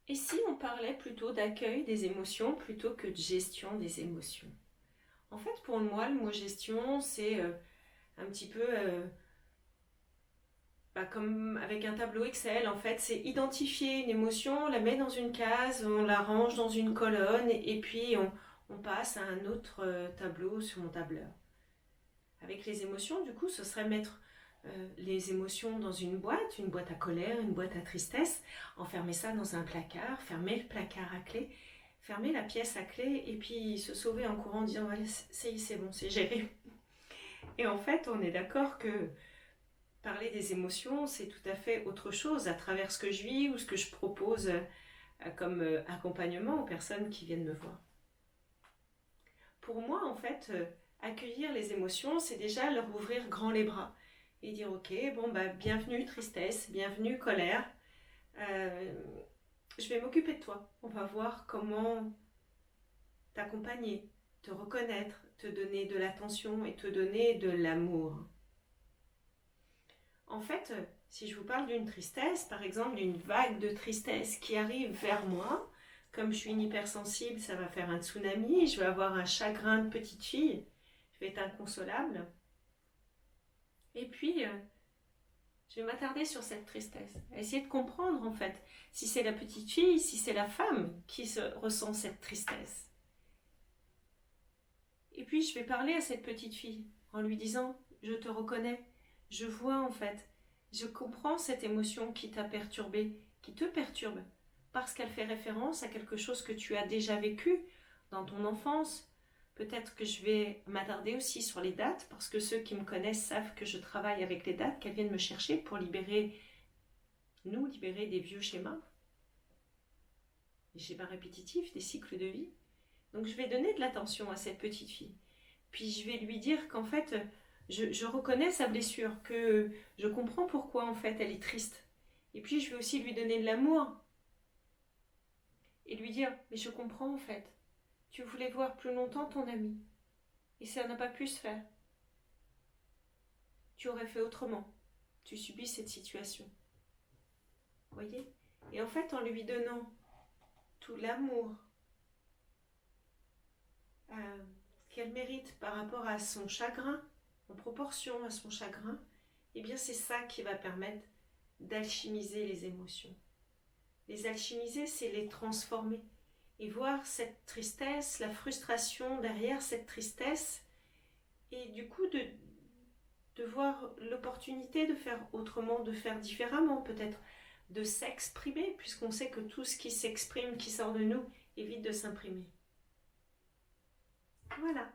Et si on parlait plutôt d'accueil des émotions plutôt que de gestion des émotions? En fait, pour moi, le mot gestion, c'est un petit peu comme avec un tableau Excel. En fait, c'est identifier une émotion, on la met dans une case, on la range dans une colonne, et puis on passe à un autre tableau sur mon tableur. Avec les émotions, du coup, ce serait mettre les émotions dans une boîte à colère, une boîte à tristesse, enfermer ça dans un placard, fermer le placard à clé, fermer la pièce à clé et puis se sauver en courant en disant allez, c'est bon, c'est géré. Et en fait, on est d'accord que parler des émotions, c'est tout à fait autre chose à travers ce que je vis ou ce que je propose comme accompagnement aux personnes qui viennent me voir. Pour moi, en fait, accueillir les émotions, c'est déjà leur ouvrir grand les bras et dire ok, bon bah bienvenue tristesse, bienvenue colère, euh, je vais m'occuper de toi. On va voir comment t'accompagner, te reconnaître, te donner de l'attention et te donner de l'amour. En fait, si je vous parle d'une tristesse, par exemple d'une vague de tristesse qui arrive vers moi, comme je suis une hypersensible, ça va faire un tsunami, je vais avoir un chagrin de petite fille, je vais être inconsolable. Et puis, je vais m'attarder sur cette tristesse, essayer de comprendre en fait si c'est la petite fille, si c'est la femme qui ressent cette tristesse. Et puis je vais parler à cette petite fille en lui disant je te reconnais, je vois en fait, je comprends cette émotion qui t'a perturbée, qui te perturbe, parce qu'elle fait référence à quelque chose que tu as déjà vécu dans ton enfance. Peut-être que je vais m'attarder aussi sur les dates, parce que ceux qui me connaissent savent que je travaille avec les dates, qu'elles viennent me chercher pour nous libérer des vieux schémas, des schémas répétitifs, des cycles de vie. Donc je vais donner de l'attention à cette petite fille. Puis je vais lui dire qu'en fait, je reconnais sa blessure, que je comprends pourquoi en fait elle est triste. Et puis je vais aussi lui donner de l'amour et lui dire, mais je comprends en fait. Tu voulais voir plus longtemps ton ami et ça n'a pas pu se faire. Tu aurais fait autrement. Tu subis cette situation. Vous voyez? Et en fait, en lui donnant tout l'amour qu'elle mérite par rapport à son chagrin, en proportion à son chagrin, eh bien c'est ça qui va permettre d'alchimiser les émotions. Les alchimiser, c'est les transformer et voir cette tristesse, la frustration derrière cette tristesse et du coup de voir l'opportunité de faire autrement, de faire différemment peut-être, de s'exprimer puisqu'on sait que tout ce qui s'exprime, qui sort de nous, évite de s'imprimer. Voilà.